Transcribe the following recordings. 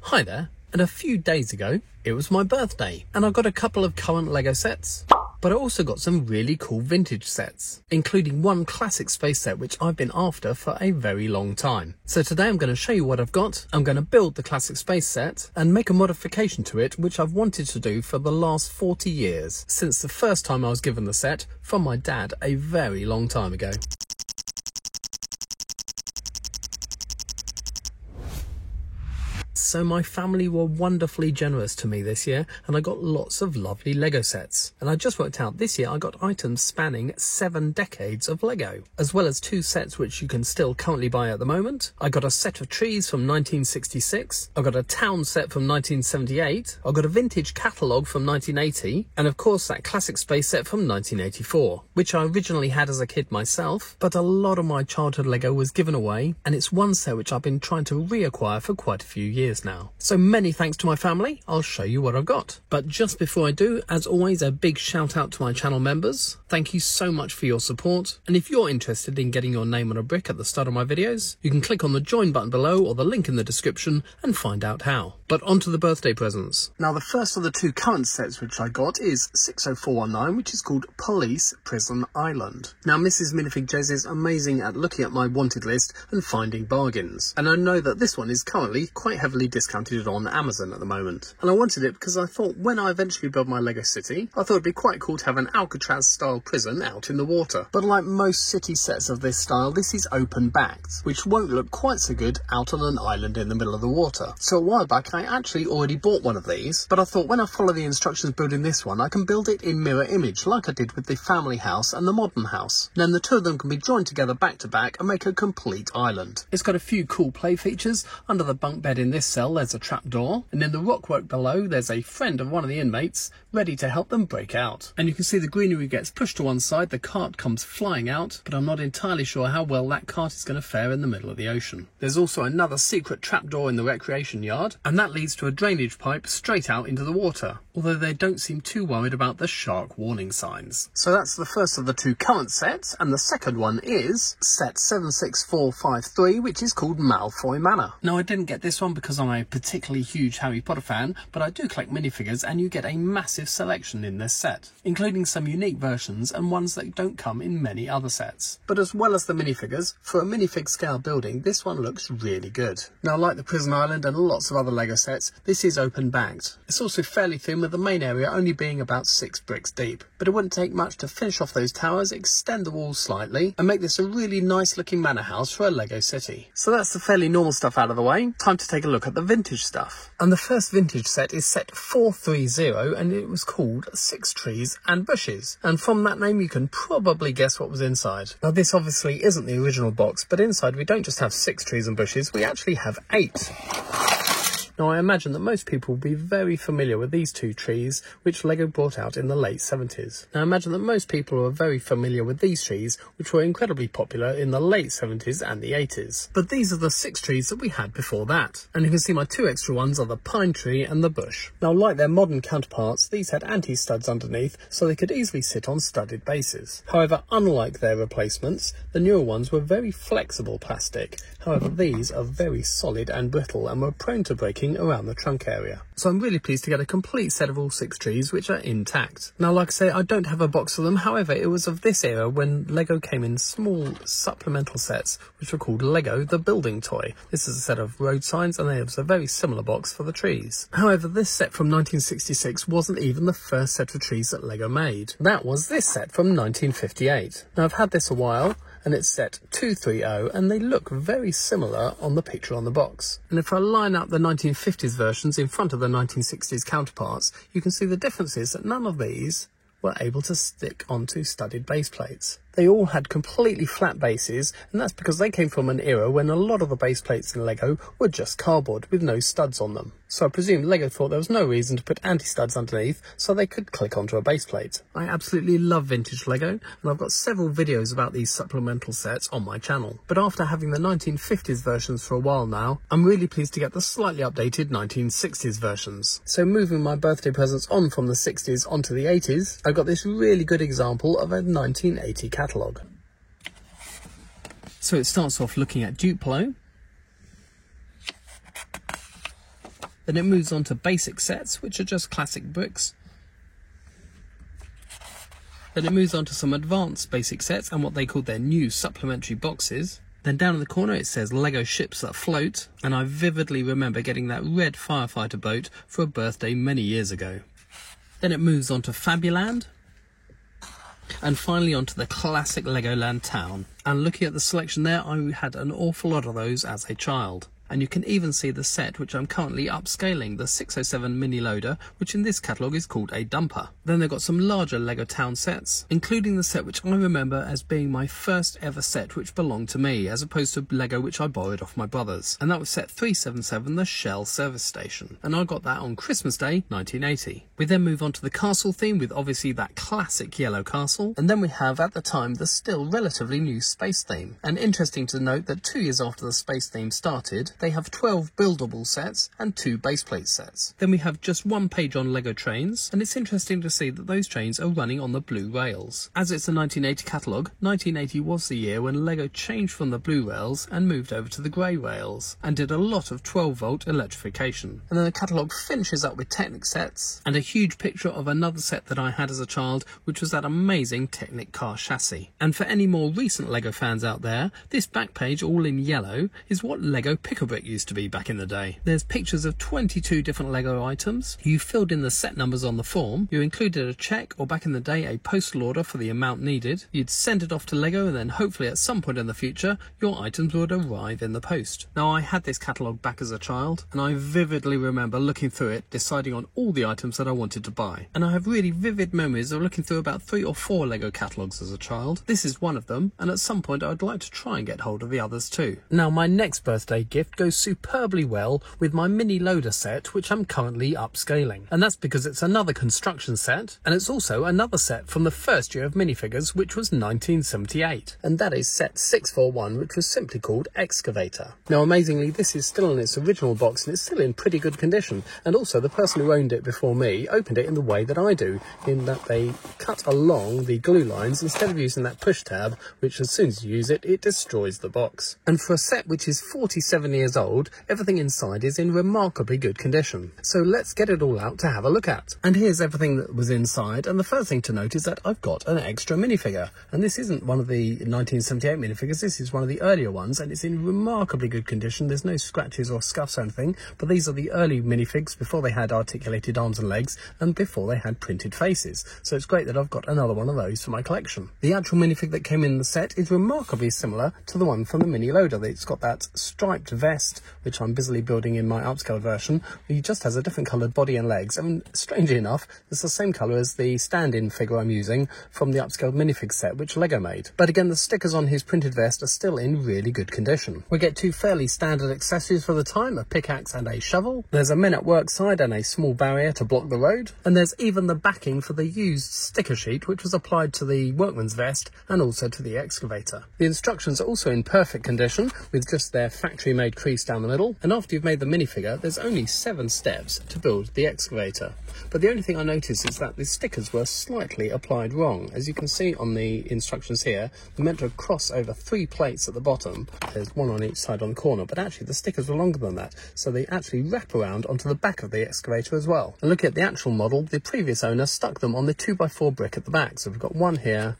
Hi there, and a few days ago it was my birthday and I got a couple of current LEGO sets, but I also got some really cool vintage sets, including one classic space set which I've been after for a very long time. So today I'm going to show you what I've got. I'm going to build the classic space set and make a modification to it which I've wanted to do for the last 40 years, since the first time I was given the set from my dad a very long time ago. So my family were wonderfully generous to me this year and I got lots of lovely LEGO sets. And I just worked out this year I got items spanning 7 decades of LEGO, as well as 2 sets which you can still currently buy at the moment. I got a set of trees from 1966, I got a town set from 1978, I got a vintage catalogue from 1980, and of course that classic space set from 1984, which I originally had as a kid myself, but a lot of my childhood LEGO was given away, and it's one set which I've been trying to reacquire for quite a few years now. So many thanks to my family. I'll show you what I've got. But just before I do, as always, a big shout out to my channel members. Thank you so much for your support. And if you're interested in getting your name on a brick at the start of my videos, you can click on the join button below or the link in the description and find out how. But on to the birthday presents. Now the first of the 2 current sets which I got is 60419, which is called Police Prison Island. Now Mrs. Minifig Jez is amazing at looking at my wanted list and finding bargains. And I know that this one is currently quite heavily discounted on Amazon at the moment. And I wanted it because I thought when I eventually build my LEGO city, I thought it'd be quite cool to have an Alcatraz style prison out in the water. But like most city sets of this style, this is open backed, which won't look quite so good out on an island in the middle of the water. So a while back I actually already bought one of these, but I thought when I follow the instructions building this one, I can build it in mirror image like I did with the family house and the modern house. And then the 2 of them can be joined together back to back and make a complete island. It's got a few cool play features. Under the bunk bed in this cell there's a trapdoor, and in the rockwork below there's a friend of one of the inmates ready to help them break out. And you can see the greenery gets pushed to one side, the cart comes flying out, but I'm not entirely sure how well that cart is going to fare in the middle of the ocean. There's also another secret trapdoor in the recreation yard, and that leads to a drainage pipe straight out into the water, although they don't seem too worried about the shark warning signs. So that's the first of the 2 current sets, and the second one is set 76453, which is called Malfoy Manor. Now I didn't get this one because I'm a particularly huge Harry Potter fan, but I do collect minifigures and you get a massive selection in this set, including some unique versions and ones that don't come in many other sets. But as well as the minifigures, for a minifig scale building, this one looks really good. Now like the Prison Island and lots of other LEGO sets, this is open backed. It's also fairly thin, with the main area only being about 6 bricks deep, but it wouldn't take much to finish off those towers, extend the walls slightly, and make this a really nice looking manor house for a LEGO city. So that's the fairly normal stuff out of the way. Time to take a look at the vintage stuff. And the first vintage set is set 430, and it was called 6 Trees and Bushes. And from that name you can probably guess what was inside. Now this obviously isn't the original box, but inside we don't just have 6 trees and bushes, we actually have 8. Now I imagine that most people will be very familiar with these 2 trees which LEGO brought out in the late 70s. Now I imagine that most people are very familiar with these trees which were incredibly popular in the late 70s and the 80s. But these are the 6 trees that we had before that. And you can see my 2 extra ones are the pine tree and the bush. Now like their modern counterparts, these had anti-studs underneath so they could easily sit on studded bases. However, unlike their replacements, the newer ones were very flexible plastic. However, these are very solid and brittle and were prone to breaking around the trunk area. So I'm really pleased to get a complete set of all 6 trees which are intact. Now like I say, I don't have a box of them, however it was of this era when LEGO came in small supplemental sets which were called LEGO the Building Toy. This is a set of road signs and there was a very similar box for the trees. However, this set from 1966 wasn't even the first set of trees that LEGO made. That was this set from 1958. Now I've had this a while, and it's set 230, and they look very similar on the picture on the box. And if I line up the 1950s versions in front of the 1960s counterparts, you can see the difference is that none of these were able to stick onto studded base plates. They all had completely flat bases, and that's because they came from an era when a lot of the base plates in LEGO were just cardboard with no studs on them. So I presume LEGO thought there was no reason to put anti-studs underneath so they could click onto a base plate. I absolutely love vintage LEGO, and I've got several videos about these supplemental sets on my channel. But after having the 1950s versions for a while now, I'm really pleased to get the slightly updated 1960s versions. So moving my birthday presents on from the 60s onto the 80s, I got this really good example of a 1980 catalogue. So it starts off looking at Duplo, Then it moves on to basic sets, which are just classic bricks. Then it moves on to some advanced basic sets and what they call their new supplementary boxes. Then down in the corner it says Lego ships that float, and I vividly remember getting that red firefighter boat for a birthday many years ago. Then it moves on to Fabuland, and finally onto the classic Legoland town. And looking at the selection there, I had an awful lot of those as a child. And you can even see the set which I'm currently upscaling, the 607 mini loader, which in this catalogue is called a dumper. Then they've got some larger Lego town sets, including the set which I remember as being my first ever set which belonged to me, as opposed to Lego which I borrowed off my brothers. And that was set 377, the Shell service station. And I got that on Christmas Day 1980. We then move on to the castle theme with obviously that classic yellow castle. And then we have at the time the still relatively new space theme. And interesting to note that 2 years after the space theme started, they have 12 buildable sets and 2 baseplate sets. Then we have just 1 page on Lego trains, and it's interesting to see that those trains are running on the blue rails. As it's a 1980 catalogue, 1980 was the year when Lego changed from the blue rails and moved over to the grey rails, and did a lot of 12-volt electrification. And then the catalogue finishes up with Technic sets, and a huge picture of another set that I had as a child, which was that amazing Technic car chassis. And for any more recent Lego fans out there, this back page, all in yellow, is what Lego Pick-a-Brick used to be back in the day. There's pictures of 22 different Lego items. You filled in the set numbers on the form, you included a check, or back in the day a postal order for the amount needed. You'd send it off to Lego, and then hopefully at some point in the future your items would arrive in the post. Now, I had this catalogue back as a child, and I vividly remember looking through it, deciding on all the items that I wanted to buy. And I have really vivid memories of looking through about 3 or 4 Lego catalogues as a child. This is one of them, and at some point I'd like to try and get hold of the others too. Now, my next birthday gift goes superbly well with my mini loader set, which I'm currently upscaling. And that's because it's another construction set, and it's also another set from the first year of minifigures, which was 1978. And that is set 641, which was simply called Excavator. Now, amazingly, this is still in its original box, and it's still in pretty good condition. And also, the person who owned it before me opened it in the way that I do, in that they cut along the glue lines instead of using that push tab, which as soon as you use it, it destroys the box. And for a set which is 47 years old, everything inside is in remarkably good condition. So let's get it all out to have a look at. And here's everything that was inside, and the first thing to note is that I've got an extra minifigure. And this isn't one of the 1978 minifigures, this is one of the earlier ones, and it's in remarkably good condition. There's no scratches or scuffs or anything, but these are the early minifigs before they had articulated arms and legs, and before they had printed faces. So it's great that I've got another one of those for my collection. The actual minifig that came in the set is remarkably similar to the one from the mini loader. It's got that striped vest, which I'm busily building in my upscale version. He just has a different coloured body and legs, and strangely enough, it's the same colour as the stand-in figure I'm using from the upscaled minifig set, which Lego made. But again, the stickers on his printed vest are still in really good condition. We get 2 fairly standard accessories for the time, a pickaxe and a shovel. There's a men at work side and a small barrier to block the road. And there's even the backing for the used sticker sheet, which was applied to the workman's vest and also to the excavator. The instructions are also in perfect condition, with just their factory-made crease down the middle. And after you've made the minifigure, there's only 7 steps to build the excavator. But the only thing I noticed is that the stickers were slightly applied wrong. As you can see on the instructions here, they're meant to cross over 3 plates at the bottom. There's 1 on each side on the corner, but actually the stickers were longer than that, so they actually wrap around onto the back of the excavator as well. And looking at the actual model, the previous owner stuck them on the 2x4 brick at the back. So we've got 1 here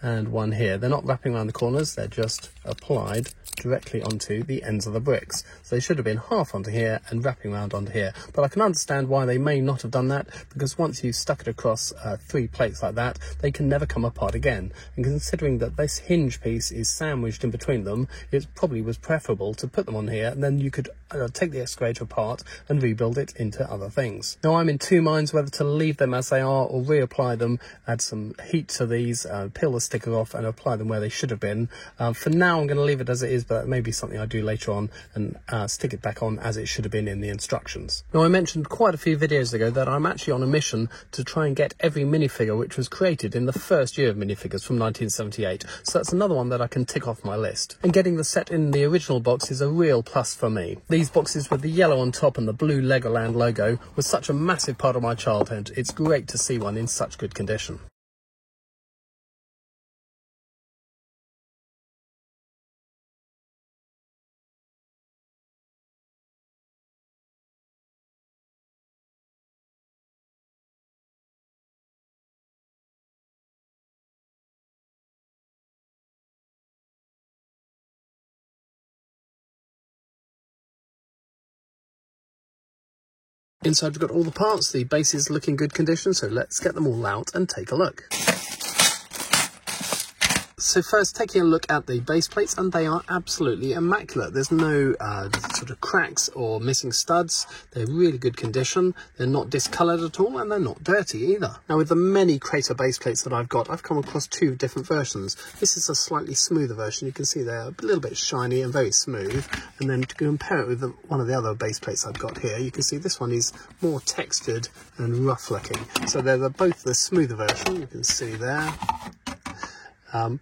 and 1 here. They're not wrapping around the corners, they're just applied directly onto the ends of the bricks. So they should have been half onto here and wrapping around onto here. But I can understand why they may not have done that, because once you've stuck it across 3 plates like that, they can never come apart again. And considering that this hinge piece is sandwiched in between them, it probably was preferable to put them on here, and then you could take the excavator apart and rebuild it into other things. Now, I'm in 2 minds whether to leave them as they are or reapply them, add some heat to these, peel the sticker off and apply them where they should have been. For now, I'm going to leave it as it is, but that may be something I do later on, and stick it back on as it should have been in the instructions. Now, I mentioned quite a few videos ago that I'm actually on a mission to try and get every minifigure which was created in the first year of minifigures from 1978. So that's another one that I can tick off my list. And getting the set in the original box is a real plus for me. These boxes with the yellow on top and the blue Legoland logo was such a massive part of my childhood. It's great to see one in such good condition. Inside we've got all the parts. The base is looking good condition, so let's get them all out and take a look. So first, taking a look at the base plates, and they are absolutely immaculate. There's no sort of cracks or missing studs. They're really good condition. They're not discoloured at all, and they're not dirty either. Now, with the many crater base plates that I've got, I've come across two different versions. This is a slightly smoother version. You can see they're a little bit shiny and very smooth. And then to compare it with one of the other base plates I've got here, you can see this one is more textured and rough looking. So they're both the smoother version, you can see there.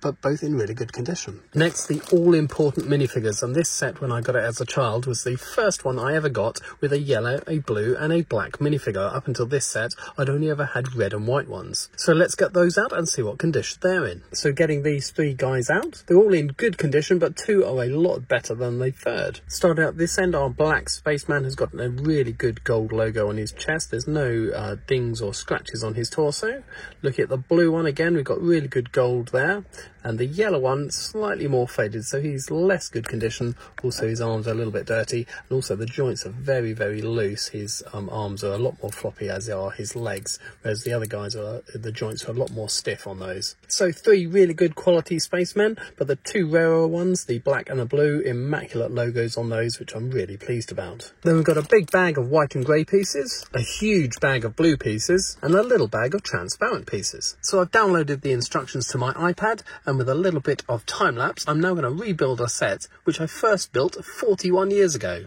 But both in really good condition. Next, the all-important minifigures, and this set, when I got it as a child, was the first one I ever got with a yellow, a blue and a black minifigure. Up until this set, I'd only ever had red and white ones. So let's get those out and see what condition they're in. So getting these three guys out, they're all in good condition, but two are a lot better than the third. Starting out this end, our black spaceman has got a really good gold logo on his chest. There's no dings or scratches on his torso. Looking at the blue one again, we've got really good gold there. And the yellow one, slightly more faded, so he's less good condition. Also, his arms are a little bit dirty, and also the joints are very, very loose. His arms are a lot more floppy, as are his legs, whereas the other guys the joints are a lot more stiff on those. So three really good quality spacemen, but the two rarer ones, the black and the blue, immaculate logos on those, which I'm really pleased about. Then we've got a big bag of white and grey pieces, a huge bag of blue pieces, and a little bag of transparent pieces. So I've downloaded the instructions to my iPad, and with a little bit of time-lapse, I'm now going to rebuild a set which I first built 41 years ago.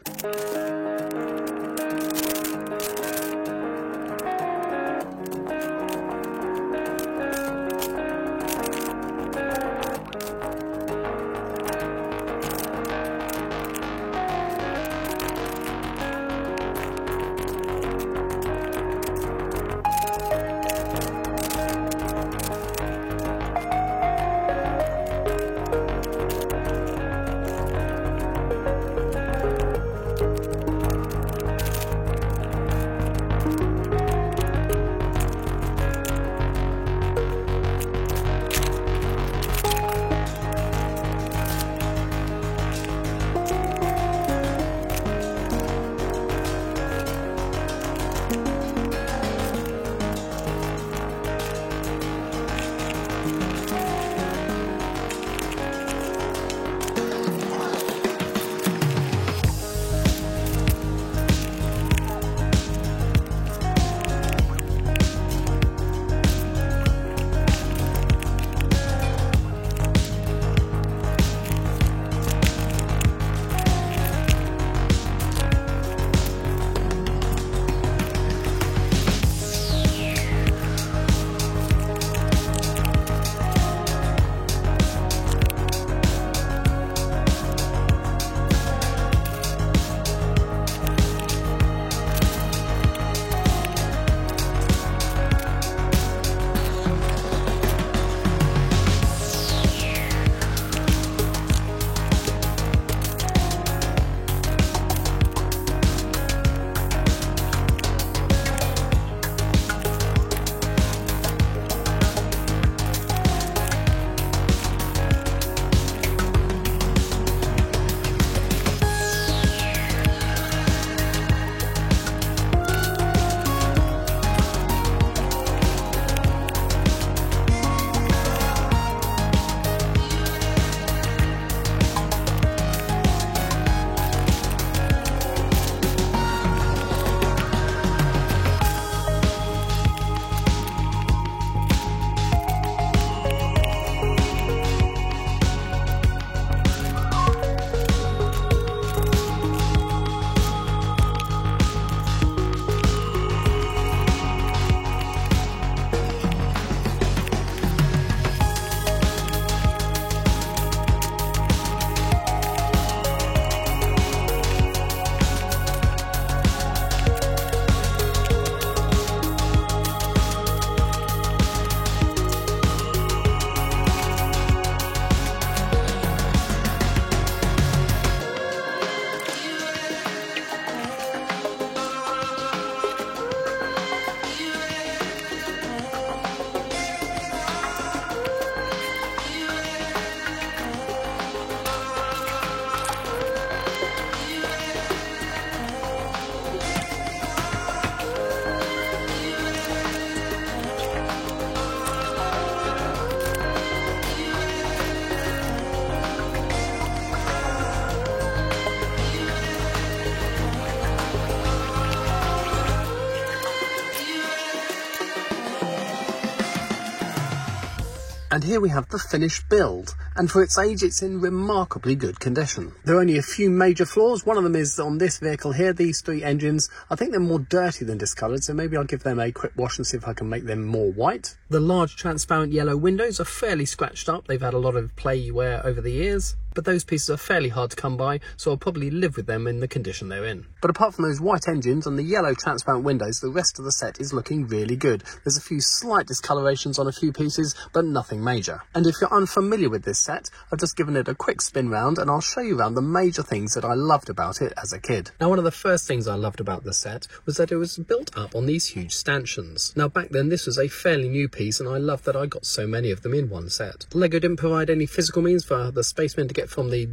And here we have the finished build, and for its age it's in remarkably good condition. There are only a few major flaws. One of them is on this vehicle here. These three engines, I think they're more dirty than discoloured, so maybe I'll give them a quick wash and see if I can make them more white. The large transparent yellow windows are fairly scratched up. They've had a lot of play wear over the years, but those pieces are fairly hard to come by, so I'll probably live with them in the condition they're in. But apart from those white engines and the yellow transparent windows, the rest of the set is looking really good. There's a few slight discolorations on a few pieces, but nothing major. And if you're unfamiliar with this set, I've just given it a quick spin round and I'll show you around the major things that I loved about it as a kid. Now, one of the first things I loved about the set was that it was built up on these huge stanchions. Now, back then this was a fairly new piece and I loved that I got so many of them in one set. LEGO didn't provide any physical means for the spacemen to get from the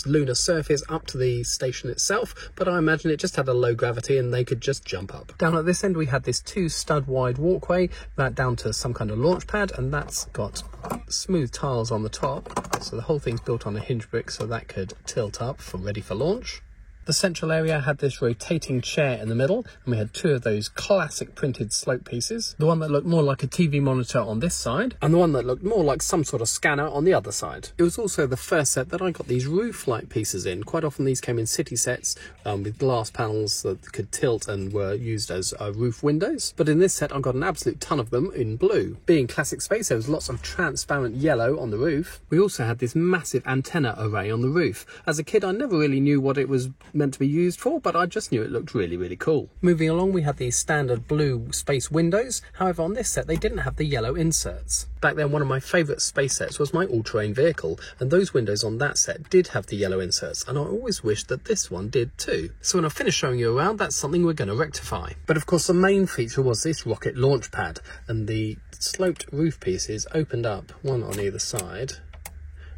lunar surface up to the station itself, but I imagine it just had a low gravity and they could just jump up. Down at this end we had this 2 stud wide walkway, that down to some kind of launch pad, and that's got smooth tiles on the top, so the whole thing's built on a hinge brick so that could tilt up for ready for launch. The central area had this rotating chair in the middle, and we had 2 of those classic printed slope pieces. The one that looked more like a TV monitor on this side, and the one that looked more like some sort of scanner on the other side. It was also the first set that I got these roof-like pieces in. Quite often these came in city sets with glass panels that could tilt and were used as roof windows. But in this set I got an absolute ton of them in blue. Being classic space, there was lots of transparent yellow on the roof. We also had this massive antenna array on the roof. As a kid I never really knew what it was meant to be used for, but I just knew it looked really cool. Moving along, we had these standard blue space windows. However, on this set they didn't have the yellow inserts. Back then one of my favourite space sets was my all-terrain vehicle, and those windows on that set did have the yellow inserts, and I always wished that this one did too. So when I finish showing you around, that's something we're going to rectify. But of course the main feature was this rocket launch pad, and the sloped roof pieces opened up, one on either side,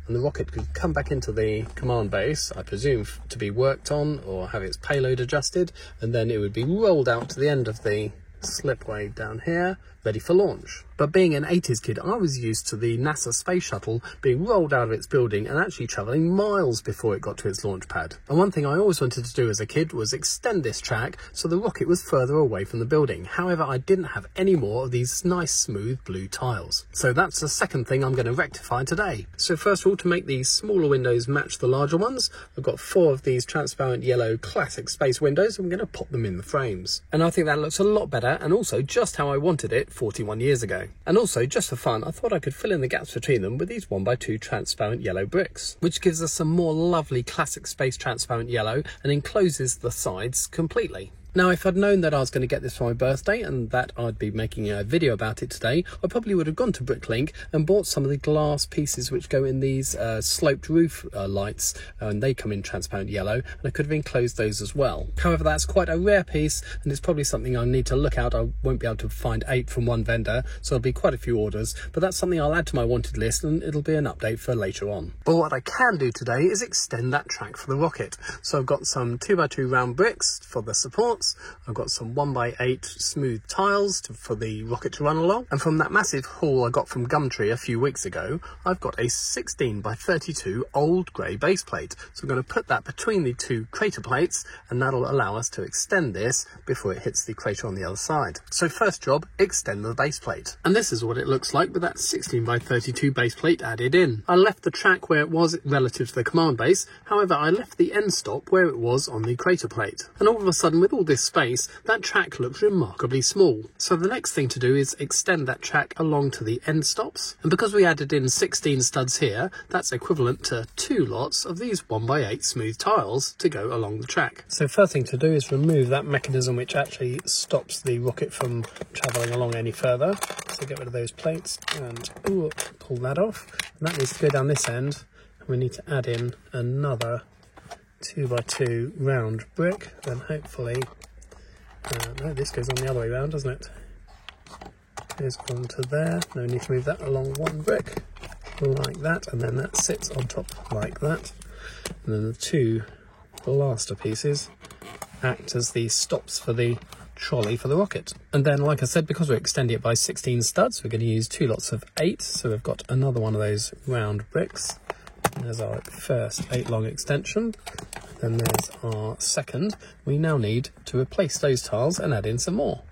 and the rocket could come back into the command base, I presume to be worked on or have its payload adjusted, and then it would be rolled out to the end of the slipway down here, ready for launch. But being an 80s kid, I was used to the NASA space shuttle being rolled out of its building and actually travelling miles before it got to its launch pad. And one thing I always wanted to do as a kid was extend this track so the rocket was further away from the building. However, I didn't have any more of these nice smooth blue tiles. So that's the second thing I'm going to rectify today. So first of all, to make these smaller windows match the larger ones, I've got 4 of these transparent yellow classic space windows, and I'm going to pop them in the frames. And I think that looks a lot better, and also just how I wanted it 41 years ago. And also, just for fun, I thought I could fill in the gaps between them with these 1x2 transparent yellow bricks, which gives us some more lovely classic space transparent yellow and encloses the sides completely. Now, if I'd known that I was going to get this for my birthday and that I'd be making a video about it today, I probably would have gone to Bricklink and bought some of the glass pieces which go in these sloped roof lights, and they come in transparent yellow, and I could have enclosed those as well. However, that's quite a rare piece, and it's probably something I need to look out. I won't be able to find 8 from one vendor, so there'll be quite a few orders, but that's something I'll add to my wanted list, and it'll be an update for later on. But what I can do today is extend that track for the rocket. So I've got some 2x2 round bricks for the support. I've got some 1x8 smooth tiles for the rocket to run along, and from that massive haul I got from Gumtree a few weeks ago, I've got a 16x32 old grey base plate. So I'm going to put that between the 2 crater plates, and that'll allow us to extend this before it hits the crater on the other side. So first job, extend the base plate. And this is what it looks like with that 16x32 base plate added in. I left the track where it was relative to the command base, however I left the end stop where it was on the crater plate. And all of a sudden, with all this space, that track looks remarkably small. So the next thing to do is extend that track along to the end stops. And because we added in 16 studs here, that's equivalent to 2 lots of these 1x8 smooth tiles to go along the track. So first thing to do is remove that mechanism which actually stops the rocket from travelling along any further. So get rid of those plates and pull that off. And that needs to go down this end. And we need to add in another 2x2 round brick, then hopefully no, this goes on the other way around, doesn't it? Goes on to there. No need to move that along one brick, like that, and then that sits on top like that. And then the 2 blaster pieces act as the stops for the trolley for the rocket. And then, like I said, because we're extending it by 16 studs, we're going to use 2 lots of 8. So we've got another one of those round bricks. There's our first 8 long extension. Then there's our second. We now need to replace those tiles and add in some more.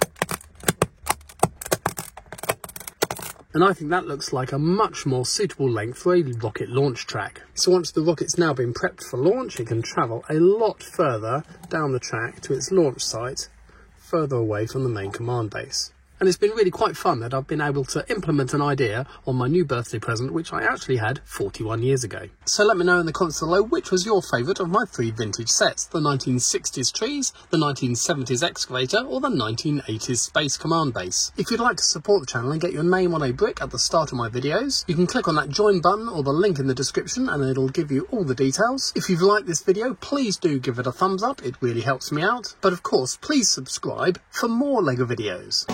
and I think that looks like a much more suitable length for a rocket launch track. So once the rocket's now been prepped for launch, it can travel a lot further down the track to its launch site, further away from the main command base. And it's been really quite fun that I've been able to implement an idea on my new birthday present, which I actually had 41 years ago. So let me know in the comments below which was your favourite of my 3 vintage sets: the 1960s trees, the 1970s excavator, or the 1980s space command base. If you'd like to support the channel and get your name on a brick at the start of my videos, you can click on that join button or the link in the description and it'll give you all the details. If you've liked this video, please do give it a thumbs up, it really helps me out. But of course, please subscribe for more LEGO videos.